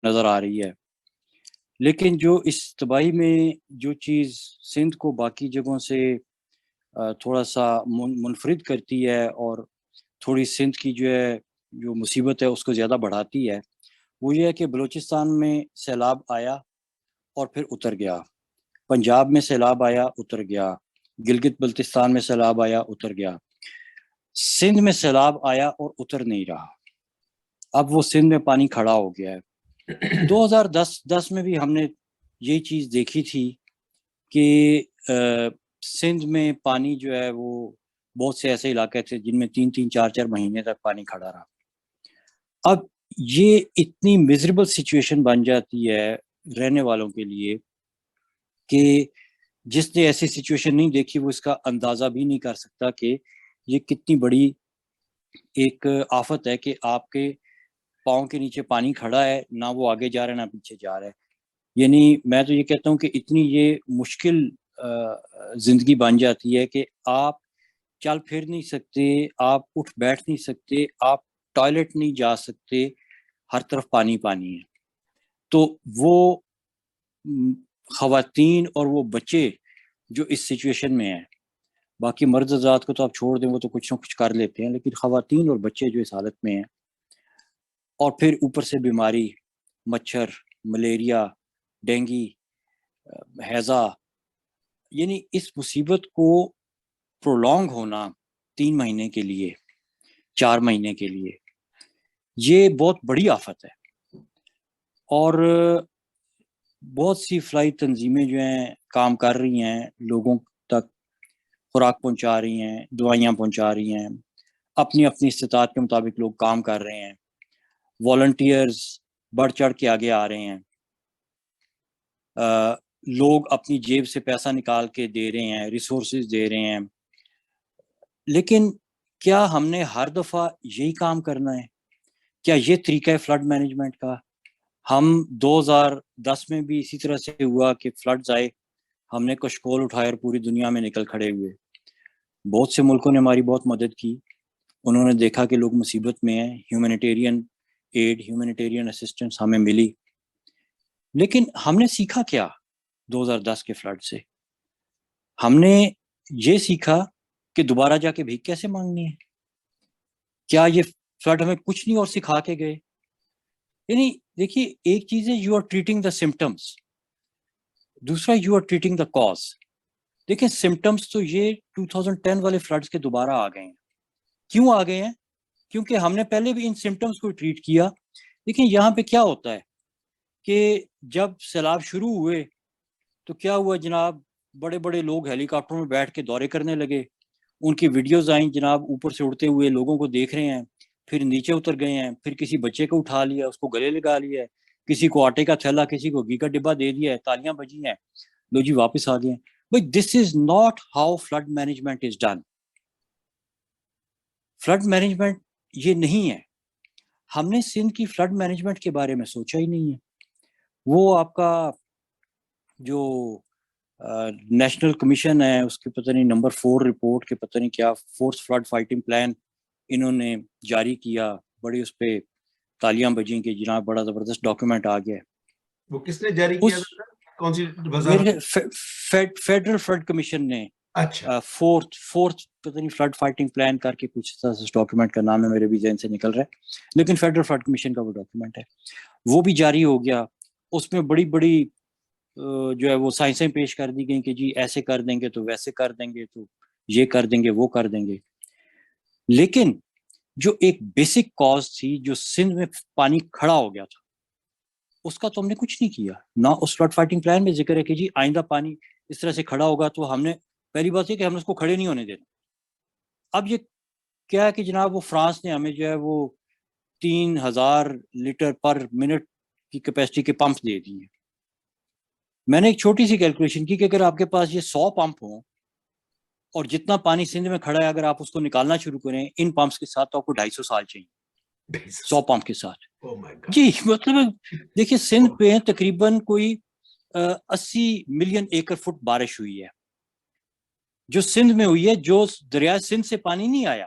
نظر آ رہی ہے. لیکن جو اس تباہی میں جو چیز سندھ کو باقی جگہوں سے تھوڑا سا منفرد کرتی ہے اور تھوڑی سندھ کی جو مصیبت ہے اس کو زیادہ بڑھاتی ہے، وہ یہ ہے کہ بلوچستان میں سیلاب آیا اور پھر اتر گیا، پنجاب میں سیلاب آیا اتر گیا، گلگت بلتستان میں سیلاب آیا اتر گیا، سندھ میں سیلاب آیا اور اتر نہیں رہا. اب وہ سندھ میں پانی کھڑا ہو گیا ہے. 2010 میں بھی ہم نے یہی چیز دیکھی تھی کہ سندھ میں پانی جو ہے وہ بہت سے ایسے علاقے تھے جن میں 3-4 مہینے تک پانی کھڑا رہا. اب یہ اتنی میزریبل سچویشن بن جاتی ہے رہنے والوں کے لیے کہ جس نے ایسی سچویشن نہیں دیکھی وہ اس کا اندازہ بھی نہیں کر سکتا کہ یہ کتنی بڑی ایک آفت ہے کہ آپ کے پاؤں کے نیچے پانی کھڑا ہے، نہ وہ آگے جا رہا ہے نہ پیچھے جا رہا ہے. یعنی میں تو یہ کہتا ہوں کہ اتنی یہ مشکل زندگی بن جاتی ہے کہ آپ چل پھر نہیں سکتے، آپ اٹھ بیٹھ نہیں سکتے، آپ ٹوائلٹ نہیں جا سکتے، ہر طرف پانی پانی ہے. تو وہ خواتین اور وہ بچے جو اس سچویشن میں ہیں، باقی مرد ذات کو تو آپ چھوڑ دیں، وہ تو کچھ نہ کچھ کر لیتے ہیں، لیکن خواتین اور بچے جو اس حالت میں ہیں، اور پھر اوپر سے بیماری، مچھر، ملیریا، ڈینگی، ہیضہ، یعنی اس مصیبت کو پرولونگ ہونا 3 مہینے کے لیے، 4 مہینے کے لیے، یہ بہت بڑی آفت ہے. اور بہت سی فلاحی تنظیمیں جو ہیں کام کر رہی ہیں، لوگوں تک خوراک پہنچا رہی ہیں، دوائیاں پہنچا رہی ہیں، اپنی اپنی استطاعت کے مطابق لوگ کام کر رہے ہیں، والنٹیئرز بڑھ چڑھ کے آگے آ رہے ہیں، لوگ اپنی جیب سے پیسہ نکال کے دے رہے ہیں، ریسورسز دے رہے ہیں. لیکن کیا ہم نے ہر دفعہ یہی کام کرنا ہے؟ کیا یہ طریقہ ہے فلڈ مینجمنٹ کا؟ ہم 2010 میں بھی اسی طرح سے ہوا کہ فلڈز آئے، ہم نے کشکول اٹھائے اور پوری دنیا میں نکل کھڑے ہوئے. بہت سے ملکوں نے ہماری بہت مدد کی، انہوں نے دیکھا کہ لوگ مصیبت میں ہیں، ہیومینیٹیرین ایڈ، ہیومینیٹیرین اسسٹنس ہمیں ملی. لیکن ہم نے سیکھا کیا 2010 کے فلڈ سے؟ ہم نے یہ سیکھا کہ دوبارہ جا کے بھیک کیسے مانگنی ہے. کیا یہ فلڈ ہمیں کچھ نہیں اور سکھا کے گئے؟ یعنی دیکھیے، ایک چیز ہے you are treating the symptoms, دوسرا you are treating the cause. دیکھیں سمٹمس تو یہ 2010 والے فلڈز کے دوبارہ آ گئے ہیں. کیوں آ گئے ہیں؟ کیونکہ ہم نے پہلے بھی ان سمٹمس کو ٹریٹ کیا. دیکھیں یہاں پہ کیا ہوتا ہے کہ جب سیلاب شروع ہوئے تو کیا ہوا جناب، بڑے بڑے لوگ ہیلی کاپٹروں میں بیٹھ کے دورے کرنے لگے، ان کی ویڈیوز آئیں جناب، اوپر سے اڑتے ہوئے لوگوں کو دیکھ رہے ہیں، پھر نیچے اتر گئے ہیں، پھر کسی بچے کو اٹھا لیا، اس کو گلے لگا لیا ہے، کسی کو آٹے کا تھیلا، کسی کو گھی کا ڈبہ دے دیا ہے، تالیاں بجی ہیں، لو جی واپس آ گئے ہیں. But this is not how flood management is done. Flood management یہ نہیں ہے. ہم نے سندھ کی فلڈ مینجمنٹ کے بارے میں سوچا ہی نہیں ہے. وہ آپ کا جو نیشنل کمیشن ہے، اس کے پتہ نہیں نمبر 4 رپورٹ کے پتہ نہیں کیا فورس فلڈ فائٹنگ پلان انہوں نے جاری کیا، بڑی اس پہ تالیاں بجیں کہ جناب بڑا زبردست ڈاکیومنٹ آ گیا. وہ کس نے جاری کیا تھا؟ کون سی وزارت؟ فیڈرل فلڈ کمیشن نے. اچھا، فورتھ پتہ نہیں فلڈ فائٹنگ پلان کر کے کچھ اس ڈاکیومنٹ کا نام ہے، میرے بھی ذہن سے نکل رہا ہے، لیکن فیڈرل فلڈ کمیشن کا وہ ڈاکیومنٹ ہے، وہ بھی جاری ہو گیا. اس میں بڑی بڑی جو ہے وہ سائنسیں پیش کر دی گئیں کہ جی ایسے کر دیں گے تو ویسے کر دیں گے، تو یہ کر دیں گے وہ کر دیں گے. لیکن جو ایک بیسک کاز تھی، جو سندھ میں پانی کھڑا ہو گیا تھا، اس کا تو ہم نے کچھ نہیں کیا. نہ اس فلڈ فائٹنگ پلان میں ذکر ہے کہ جی آئندہ پانی اس طرح سے کھڑا ہوگا، تو ہم نے پہلی بات یہ کہ ہم نے اس کو کھڑے نہیں ہونے دینا. اب یہ کیا ہے کہ جناب وہ فرانس نے ہمیں جو ہے وہ 3000 لیٹر پر منٹ کی کیپیسٹی کے پمپ دے دیے. میں نے ایک چھوٹی سی کیلکولیشن کی کہ اگر آپ کے پاس یہ 100 پمپ ہوں اور جتنا پانی سندھ میں کھڑا ہے، اگر آپ اس کو نکالنا شروع کریں ان پمپس کے ساتھ، تو آپ کو 250 سال چاہیے 100 پمپ کے ساتھ. جی مطلب دیکھیے سندھ پہ تقریباً کوئی 80 ملین ایکڑ فٹ بارش ہوئی ہے، جو سندھ میں ہوئی ہے، جو دریائے سندھ سے پانی نہیں آیا.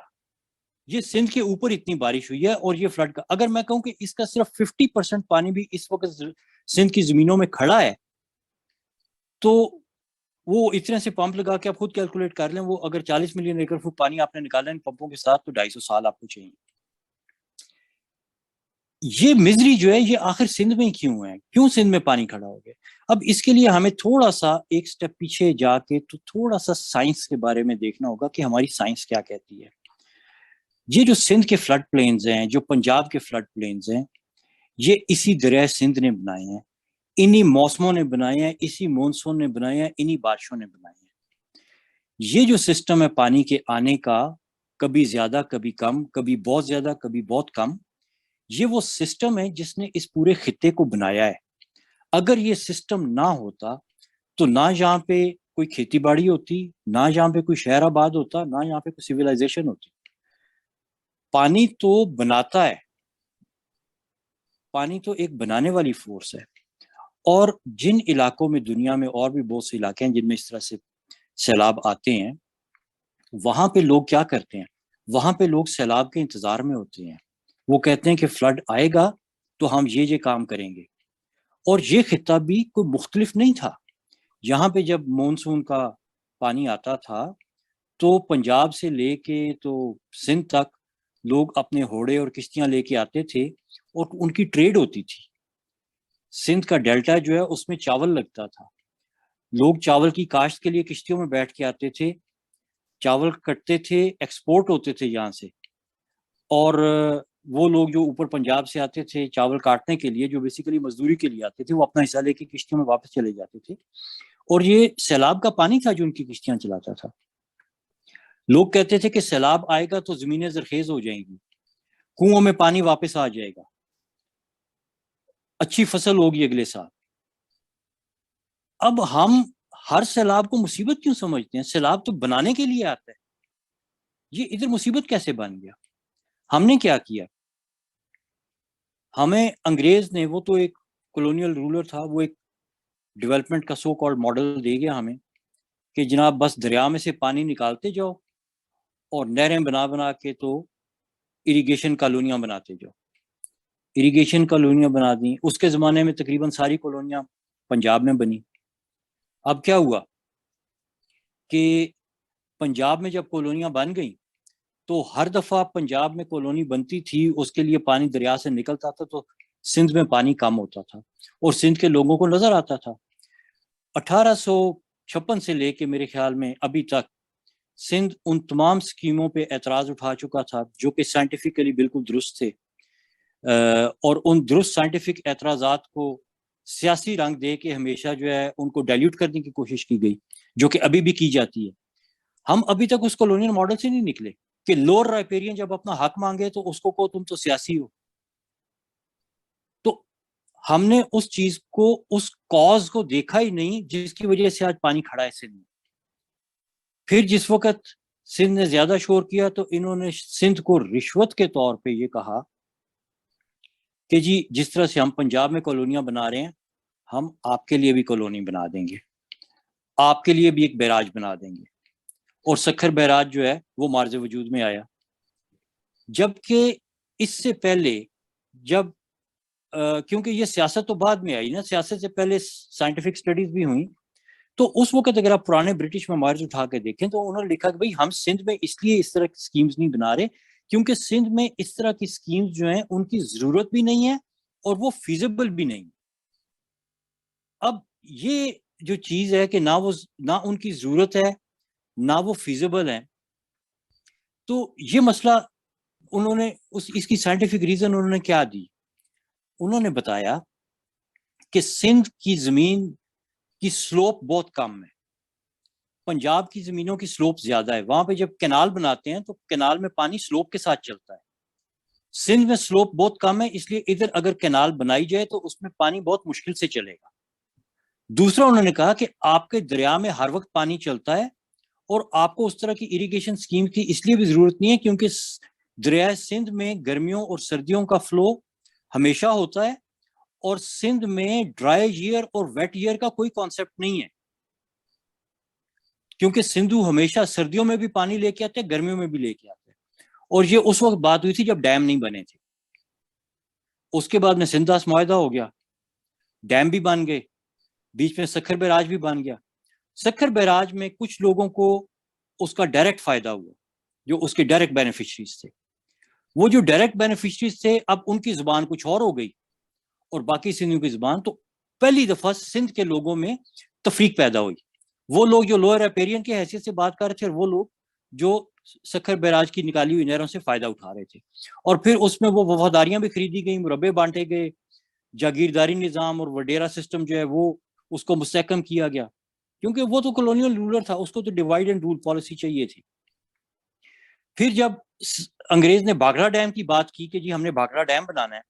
یہ سندھ کے اوپر اتنی بارش ہوئی ہے اور یہ فلڈ کا, اگر میں کہوں کہ اس کا صرف 50% پانی بھی اس وقت سندھ کی زمینوں میں کھڑا ہے, تو وہ اتنے سے پمپ لگا کے آپ خود کیلکولیٹ کر لیں, وہ اگر 40 ملین ایکڑ فٹ پانی آپ نے نکالا ان پمپوں کے ساتھ تو 250 سال آپ کو چاہیے. یہ مزری جو ہے یہ آخر سندھ میں کیوں ہے, کیوں سندھ میں پانی کھڑا ہو گیا؟ اب اس کے لیے ہمیں تھوڑا سا ایک سٹیپ پیچھے جا کے تو تھوڑا سا سائنس کے بارے میں دیکھنا ہوگا کہ ہماری سائنس کیا کہتی ہے. یہ جو سندھ کے فلڈ پلینز ہیں, جو پنجاب کے فلڈ پلینز ہیں, یہ اسی دریائے سندھ نے بنائے ہیں, انہی موسموں نے بنائے ہیں, اسی مونسون نے بنائے ہیں, انہی بارشوں نے بنائے ہیں. یہ جو سسٹم ہے پانی کے آنے کا, کبھی زیادہ کبھی کم, کبھی بہت زیادہ کبھی بہت کم, یہ وہ سسٹم ہے جس نے اس پورے خطے کو بنایا ہے. اگر یہ سسٹم نہ ہوتا تو نہ یہاں پہ کوئی کھیتی باڑی ہوتی, نہ یہاں پہ کوئی شہر آباد ہوتا, نہ یہاں پہ کوئی سویلائزیشن ہوتی. پانی تو بناتا ہے, پانی تو ایک بنانے والی فورس ہے. اور جن علاقوں میں دنیا میں اور بھی بہت سے علاقے ہیں جن میں اس طرح سے سیلاب آتے ہیں, وہاں پہ لوگ کیا کرتے ہیں, وہاں پہ لوگ سیلاب کے انتظار میں ہوتے ہیں. وہ کہتے ہیں کہ فلڈ آئے گا تو ہم یہ کام کریں گے. اور یہ خطہ بھی کوئی مختلف نہیں تھا. یہاں پہ جب مونسون کا پانی آتا تھا تو پنجاب سے لے کے تو سندھ تک لوگ اپنے ہوڑے اور کشتیاں لے کے آتے تھے اور ان کی ٹریڈ ہوتی تھی. سندھ کا ڈیلٹا جو ہے اس میں چاول لگتا تھا, لوگ چاول کی کاشت کے لیے کشتیوں میں بیٹھ کے آتے تھے, چاول کٹتے تھے, ایکسپورٹ ہوتے تھے یہاں سے. اور وہ لوگ جو اوپر پنجاب سے آتے تھے چاول کاٹنے کے لیے, جو بیسیکلی مزدوری کے لیے آتے تھے, وہ اپنا حصہ لے کے کشتیوں میں واپس چلے جاتے تھے. اور یہ سیلاب کا پانی تھا جو ان کی کشتیاں چلاتا تھا. لوگ کہتے تھے کہ سیلاب آئے گا تو زمینیں زرخیز ہو جائیں گی, کنووں میں پانی واپس آ جائے گا, اچھی فصل ہوگی اگلے سال. اب ہم ہر سیلاب کو مصیبت کیوں سمجھتے ہیں؟ سیلاب تو بنانے کے لیے آتا ہے. یہ ادھر مصیبت کیسے بن گیا؟ ہم نے کیا کیا؟ ہمیں انگریز نے, وہ تو ایک کولونیل رولر تھا, وہ ایک ڈیولپمنٹ کا سو کالڈ ماڈل دے گیا ہمیں کہ جناب بس دریا میں سے پانی نکالتے جاؤ اور نہریں بنا بنا کے تو اریگیشن کالونیاں بناتے جاؤ. اریگیشن کالونیاں بنا دیں. اس کے زمانے میں تقریباً ساری کالونیاں پنجاب میں بنی. اب کیا ہوا کہ پنجاب میں جب کالونیاں بن گئیں تو ہر دفعہ پنجاب میں کالونی بنتی تھی اس کے لیے پانی دریا سے نکلتا تھا تو سندھ میں پانی کم ہوتا تھا اور سندھ کے لوگوں کو نظر آتا تھا. 1856 سے لے کے میرے خیال میں ابھی تک سندھ ان تمام سکیموں پہ اعتراض اٹھا چکا تھا جو کہ سائنٹیفکلی بالکل درست تھے, اور ان درست سائنٹیفک اعتراضات کو سیاسی رنگ دے کے ہمیشہ جو ہے ان کو ڈائلیوٹ کرنے کی کوشش کی گئی, جو کہ ابھی بھی کی جاتی ہے. ہم ابھی تک اس کالونیل ماڈل سے نہیں نکلے کہ لوور رائپیرین جب اپنا حق مانگے تو اس کو تم تو سیاسی ہو. تو ہم نے اس چیز کو, اس کاز کو دیکھا ہی نہیں جس کی وجہ سے آج پانی کھڑا ہے سندھ میں. پھر جس وقت سندھ نے زیادہ شور کیا تو انہوں نے سندھ کو رشوت کے طور پہ یہ کہا کہ جی جس طرح سے ہم پنجاب میں کالونیاں بنا رہے ہیں ہم آپ کے لیے بھی کالونی بنا دیں گے, آپ کے لیے بھی ایک بیراج بنا دیں گے. اور سکھر بیراج جو ہے وہ مارز وجود میں آیا. جبکہ اس سے پہلے جب کیونکہ یہ سیاست تو بعد میں آئی نا, سیاست سے پہلے سائنٹیفک سٹڈیز بھی ہوئیں, تو اس وقت اگر آپ پرانے برٹش میموائرز اٹھا کے دیکھیں تو انہوں نے لکھا کہ بھئی ہم سندھ میں اس لیے اس طرح کی سکیمز نہیں بنا رہے کیونکہ سندھ میں اس طرح کی سکیمز جو ہیں ان کی ضرورت بھی نہیں ہے اور وہ فیزیبل بھی نہیں. اب یہ جو چیز ہے کہ نہ ان کی ضرورت ہے نہ وہ فیزیبل ہے, تو یہ مسئلہ انہوں نے اس کی سائنٹیفک ریزن انہوں نے کیا دی؟ انہوں نے بتایا کہ سندھ کی زمین کی سلوپ بہت کم ہے, پنجاب کی زمینوں کی سلوپ زیادہ ہے. وہاں پہ جب کینال بناتے ہیں تو کینال میں پانی سلوپ کے ساتھ چلتا ہے. سندھ میں سلوپ بہت کم ہے, اس لیے ادھر اگر کینال بنائی جائے تو اس میں پانی بہت مشکل سے چلے گا. دوسرا انہوں نے کہا کہ آپ کے دریا میں ہر وقت پانی چلتا ہے اور آپ کو اس طرح کی اریگیشن سکیم کی اس لیے بھی ضرورت نہیں ہے کیونکہ دریائے سندھ میں گرمیوں اور سردیوں کا فلو ہمیشہ ہوتا ہے اور سندھ میں ڈرائی ایئر اور ویٹ ایئر کا کوئی کانسیپٹ نہیں ہے کیونکہ سندھو ہمیشہ سردیوں میں بھی پانی لے کے آتے ہیں, گرمیوں میں بھی لے کے آتے ہیں. اور یہ اس وقت بات ہوئی تھی جب ڈیم نہیں بنے تھے. اس کے بعد میں سندھاس معاہدہ ہو گیا, ڈیم بھی بن گئے, بیچ میں سکھر بیراج بھی بن گیا. سکھر بیراج میں کچھ لوگوں کو اس کا ڈائریکٹ فائدہ ہوا, جو اس کے ڈائریکٹ بینیفیشریز تھے. وہ جو ڈائریکٹ بینیفیشریز تھے اب ان کی زبان کچھ اور ہو گئی اور باقی سندھیوں کی زبان. تو پہلی دفعہ سندھ کے لوگوں میں تفریق پیدا ہوئی. وہ لوگ جو لوئر ریپیرین کی حیثیت سے بات کر رہے تھے اور وہ لوگ جو سکھر بیراج کی نکالی ہوئی نہروں سے فائدہ اٹھا رہے تھے. اور پھر اس میں وہ وفاداریاں بھی خریدی گئیں, مربے بانٹے گئے, جاگیرداری نظام اور وڈیرا سسٹم جو ہے وہ اس کو مستحکم کیا گیا, کیونکہ وہ تو کولونیل رولر تھا, اس کو تو ڈیوائڈ اینڈ رول پالیسی چاہیے تھی. پھر جب انگریز نے بھاکرا ڈیم کی بات کی کہ جی ہم نے بھاکرا ڈیم بنانا ہے,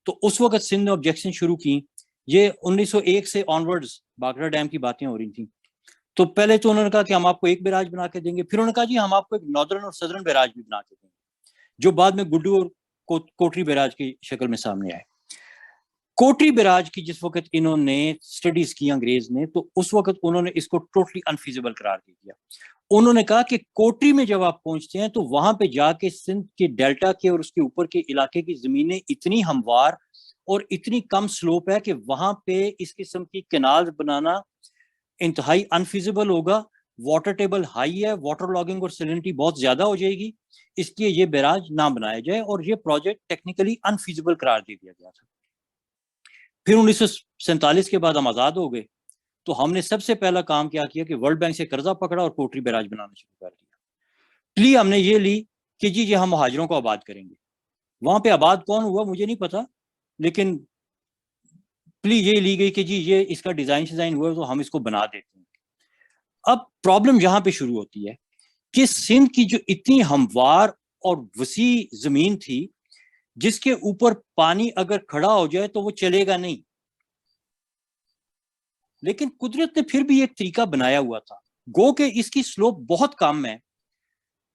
تو اس وقت سندھ نے آبجیکشن شروع کی. یہ 1901 سے آنورڈز بھاکرا ڈیم کی باتیں ہو رہی تھیں. تو پہلے تو انہوں نے کہا کہ ہم آپ کو ایک بیراج بنا کے دیں گے, پھر انہوں نے کہا جی ہم آپ کو ایک ناردرن اور سدرن بیراج بھی بنا کے دیں گے, جو بعد میں گڈو اور کوٹری بیراج کی شکل میں سامنے آئے. کوٹری بیراج کی جس وقت انہوں نے سٹڈیز کی انگریز نے, تو اس وقت انہوں نے اس کو ٹوٹلی انفیزیبل قرار دے دیا. انہوں نے کہا کہ کوٹری میں جب آپ پہنچتے ہیں تو وہاں پہ جا کے سندھ کے ڈیلٹا کے اور اس کے اوپر کے علاقے کی زمینیں اتنی ہموار اور اتنی کم سلوپ ہے کہ وہاں پہ اس قسم کی کینال بنانا انتہائی انفیزیبل ہوگا. واٹر ٹیبل ہائی ہے, واٹر لاگنگ اور سیلنٹی بہت زیادہ ہو جائے گی, اس لیے یہ بیراج نہ بنایا جائے, اور یہ پروجیکٹ ٹیکنیکلی انفیزیبل قرار دے دیا گیا تھا. پھر 1947 کے بعد ہم آزاد ہو گئے, تو ہم نے سب سے پہلا کام کیا کہ ورلڈ بینک سے قرضہ پکڑا اور کوٹری بیراج بنانا شروع کر دیا. پلی ہم نے یہ لی کہ جی ہم مہاجروں کو آباد کریں گے. وہاں پہ آباد کون ہوا مجھے نہیں پتا, لیکن پلی یہ لی گئی کہ جی یہ اس کا ڈیزائن ہوا تو ہم اس کو بنا دیتے ہیں. اب پرابلم یہاں پہ شروع ہوتی ہے کہ سندھ کی جو اتنی ہموار اور وسیع زمین تھی, جس کے اوپر پانی اگر کھڑا ہو جائے تو وہ چلے گا نہیں, لیکن قدرت نے پھر بھی ایک طریقہ بنایا ہوا تھا. گو کہ اس کی سلوپ بہت کم ہے,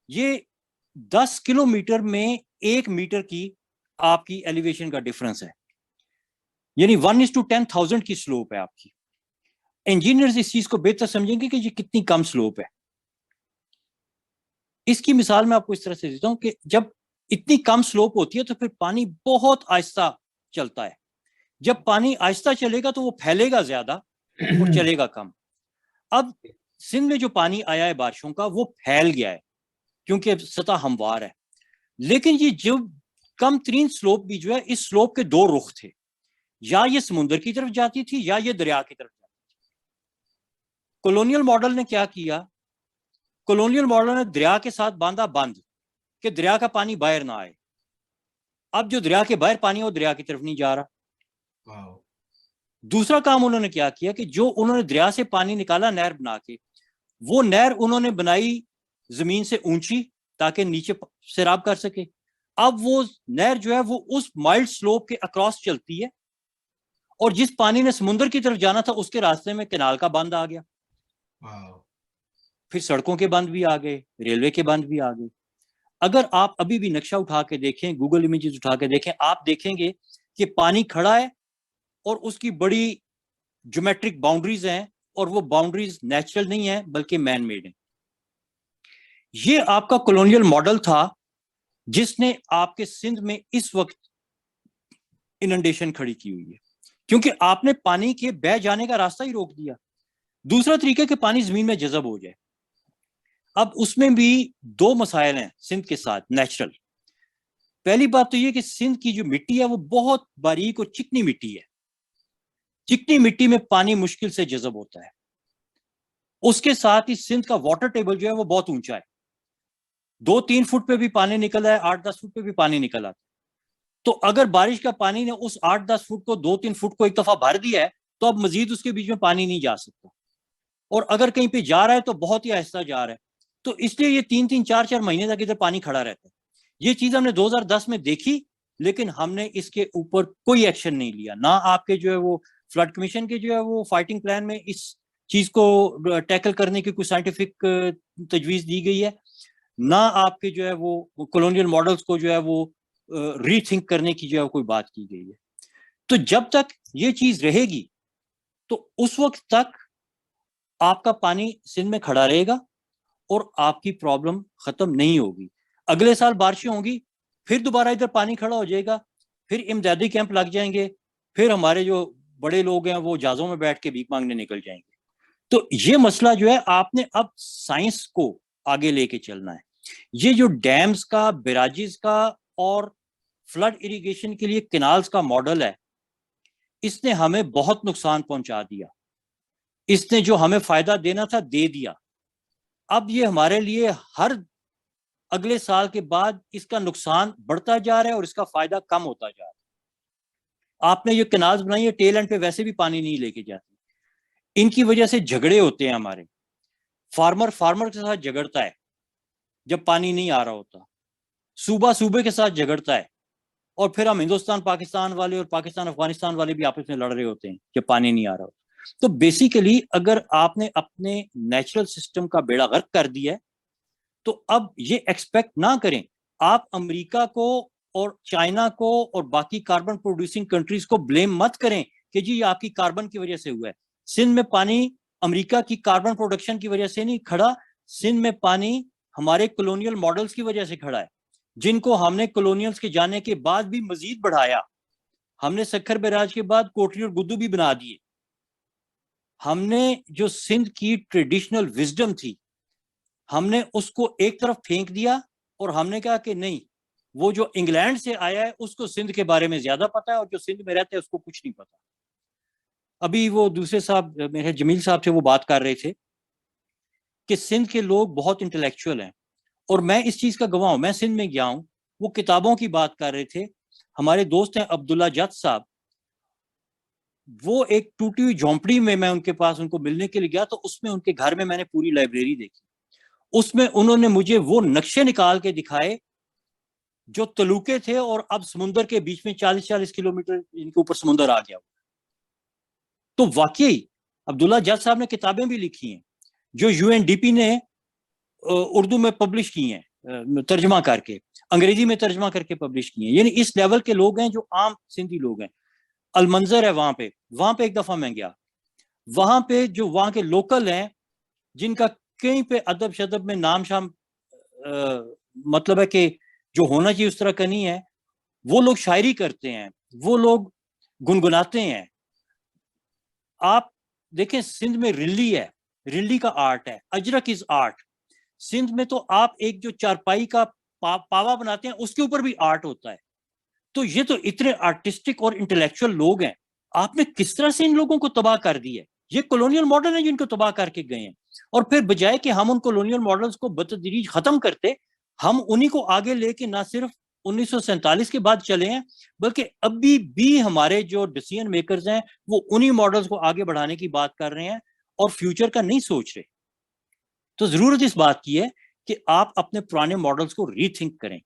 یہ 10 کلومیٹر میں 1 میٹر کی آپ کی ایلیویشن کا ڈفرنس ہے, یعنی 1:10,000 کی سلوپ ہے آپ کی. انجینئرز اس چیز کو بہتر سمجھیں گے کہ یہ کتنی کم سلوپ ہے. اس کی مثال میں آپ کو اس طرح سے دیتا ہوں کہ جب اتنی کم سلوپ ہوتی ہے تو پھر پانی بہت آہستہ چلتا ہے. جب پانی آہستہ چلے گا تو وہ پھیلے گا زیادہ اور چلے گا کم. اب سندھ میں جو پانی آیا ہے بارشوں کا وہ پھیل گیا ہے کیونکہ سطح ہموار ہے, لیکن یہ جو کم ترین سلوپ بھی جو ہے, اس سلوپ کے 2 رخ تھے, یا یہ سمندر کی طرف جاتی تھی یا یہ دریا کی طرف جاتی تھی. کولونیل ماڈل نے کیا کیا, کولونیل ماڈل نے دریا کے ساتھ باندھا بند کہ دریا کا پانی باہر نہ آئے. اب جو دریا کے باہر پانی ہے وہ دریا کی طرف نہیں جا رہا. دوسرا کام انہوں نے کیا کہ جو انہوں نے دریا سے پانی نکالا نہر بنا کے, وہ نہر انہوں نے بنائی زمین سے اونچی تاکہ نیچے سیراب کر سکے. اب وہ نہر جو ہے وہ اس مائلڈ سلوپ کے اکراس چلتی ہے, اور جس پانی نے سمندر کی طرف جانا تھا اس کے راستے میں کینال کا بند آ گیا. پھر سڑکوں کے بند بھی آ گئے, ریلوے کے بند بھی آ گئے. اگر آپ ابھی بھی نقشہ اٹھا کے دیکھیں, گوگل امیجز اٹھا کے دیکھیں, آپ دیکھیں گے کہ پانی کھڑا ہے اور اس کی بڑی جیومیٹرک باؤنڈریز ہیں, اور وہ باؤنڈریز نیچرل نہیں ہیں بلکہ مین میڈ ہیں. یہ آپ کا کولونیل ماڈل تھا جس نے آپ کے سندھ میں اس وقت اننڈیشن کھڑی کی ہوئی ہے, کیونکہ آپ نے پانی کے بہ جانے کا راستہ ہی روک دیا. دوسرا طریقہ کہ پانی زمین میں جذب ہو جائے. اب اس میں بھی 2 مسائل ہیں سندھ کے ساتھ نیچرل. پہلی بات تو یہ کہ سندھ کی جو مٹی ہے وہ بہت باریک اور چکنی مٹی ہے. چکنی مٹی میں پانی مشکل سے جذب ہوتا ہے. اس کے ساتھ ہی سندھ کا واٹر ٹیبل جو ہے وہ بہت اونچا ہے, 2-3 فٹ پہ بھی پانی نکل رہا ہے, 8-10 فٹ پہ بھی پانی نکل آتا ہے. تو اگر بارش کا پانی نے اس 8-10 فٹ کو 2-3 فٹ کو ایک دفعہ بھر دیا ہے تو اب مزید اس کے بیچ میں پانی نہیں جا سکتا, اور اگر کہیں پہ جا رہا ہے تو بہت ہی آہستہ جا رہا ہے. تو اس لیے یہ 3-3 4-4 مہینے تک ادھر پانی کھڑا رہتا ہے. یہ چیز ہم نے 2010 میں دیکھی, لیکن ہم نے اس کے اوپر کوئی ایکشن نہیں لیا. نہ آپ کے جو ہے وہ فلڈ کمیشن کے جو ہے وہ فائٹنگ پلان میں اس چیز کو ٹیکل کرنے کی کوئی سائنٹیفک تجویز دی گئی ہے, نہ آپ کے جو ہے وہ کولونیل ماڈلز کو جو ہے وہ ری تھنک کرنے کی جو ہے کوئی بات کی گئی ہے. تو جب تک یہ چیز رہے گی تو اس وقت تک آپ کا پانی سندھ میں کھڑا رہے گا اور آپ کی پرابلم ختم نہیں ہوگی. اگلے سال بارشیں ہوں گی، پھر دوبارہ ادھر پانی کھڑا ہو جائے گا، پھر امدادی کیمپ لگ جائیں گے، پھر ہمارے جو بڑے لوگ ہیں وہ جہازوں میں بیٹھ کے بھیک مانگنے نکل جائیں گے. تو یہ مسئلہ جو ہے آپ نے اب سائنس کو آگے لے کے چلنا ہے. یہ جو ڈیمز کا، بیراجز کا اور فلڈ اریگیشن کے لیے کنالز کا ماڈل ہے، اس نے ہمیں بہت نقصان پہنچا دیا. اس نے جو ہمیں فائدہ دینا تھا دے دیا. اب یہ ہمارے لیے ہر اگلے سال کے بعد اس کا نقصان بڑھتا جا رہا ہے اور اس کا فائدہ کم ہوتا جا رہا ہے. آپ نے یہ کنالز بنائی ہے، ٹیل اینڈ پہ ویسے بھی پانی نہیں لے کے جاتی. ان کی وجہ سے جھگڑے ہوتے ہیں ہمارے. فارمر کے ساتھ جھگڑتا ہے جب پانی نہیں آ رہا ہوتا، صوبے کے ساتھ جھگڑتا ہے، اور پھر ہم ہندوستان پاکستان والے اور پاکستان افغانستان والے بھی آپس میں لڑ رہے ہوتے ہیں جب پانی نہیں آ رہا ہوتا. تو بیسیکلی اگر آپ نے اپنے نیچرل سسٹم کا بیڑا غرق کر دیا ہے تو اب یہ ایکسپیکٹ نہ کریں. آپ امریکہ کو اور چائنا کو اور باقی کاربن پروڈیوسنگ کنٹریز کو بلیم مت کریں کہ جی یہ آپ کی کاربن کی وجہ سے ہوا ہے. سندھ میں پانی امریکہ کی کاربن پروڈکشن کی وجہ سے نہیں کھڑا، سندھ میں پانی ہمارے کولونیل ماڈلز کی وجہ سے کھڑا ہے، جن کو ہم نے کولونیلز کے جانے کے بعد بھی مزید بڑھایا. ہم نے سکھر بیراج کے بعد کوٹری اور گدو بھی بنا دیے. ہم نے جو سندھ کی ٹریڈیشنل وزڈم تھی، ہم نے اس کو ایک طرف پھینک دیا اور ہم نے کہا کہ نہیں، وہ جو انگلینڈ سے آیا ہے اس کو سندھ کے بارے میں زیادہ پتا ہے، اور جو سندھ میں رہتے ہیں اس کو کچھ نہیں پتا. ابھی وہ دوسرے صاحب میرے جمیل صاحب تھے، وہ بات کر رہے تھے کہ سندھ کے لوگ بہت انٹلیکچوئل ہیں، اور میں اس چیز کا گواہ ہوں. میں سندھ میں گیا ہوں، وہ کتابوں کی بات کر رہے تھے. ہمارے دوست ہیں عبداللہ جت صاحب، وہ ایک ٹوٹی ہوئی جھونپڑی میں ان کے پاس ان کو ملنے کے لیے گیا تو اس میں ان کے گھر میں نے پوری لائبریری دیکھی. اس میں انہوں نے مجھے وہ نقشے نکال کے دکھائے جو تلوکے تھے، اور اب سمندر کے بیچ میں 40 کلومیٹر ان کے اوپر سمندر آ گیا. تو واقعی عبداللہ جت صاحب نے کتابیں بھی لکھی ہیں جو UNDP نے اردو میں پبلش کی ہیں، ترجمہ کر کے، انگریزی میں ترجمہ کر کے پبلش کی ہیں. یعنی اس لیول کے لوگ ہیں جو عام سندھی لوگ ہیں. المنظر ہے وہاں پہ ایک دفعہ میں گیا، وہاں پہ جو وہاں کے لوکل ہیں جن کا کہیں پہ ادب شدب میں نام شام مطلب ہے کہ جو ہونا چاہیے اس طرح کا نہیں ہے، وہ لوگ شاعری کرتے ہیں، وہ لوگ گنگناتے ہیں. آپ دیکھیں سندھ میں رلی ہے، رلی کا آرٹ ہے، اجرک از آرٹ. سندھ میں تو آپ ایک جو چارپائی کا پاوا بناتے ہیں اس کے اوپر بھی آرٹ ہوتا ہے. تو یہ تو اتنے آرٹسٹک اور انٹلیکچوئل لوگ ہیں، آپ نے کس طرح سے ان لوگوں کو تباہ کر دی ہے؟ یہ کولونیل ماڈل ہیں جن کو تباہ کر کے گئے ہیں. اور پھر بجائے کہ ہم ان کولونیل ماڈلز کو بتدریج ختم کرتے، ہم انہی کو آگے لے کے نہ صرف 1947 کے بعد چلے ہیں، بلکہ ابھی بھی ہمارے جو ڈیسیژن میکرز ہیں وہ انہی ماڈلز کو آگے بڑھانے کی بات کر رہے ہیں اور فیوچر کا نہیں سوچ رہے. تو ضرورت اس بات کی ہے کہ آپ اپنے پرانے ماڈلز کو ری تھنک کریں.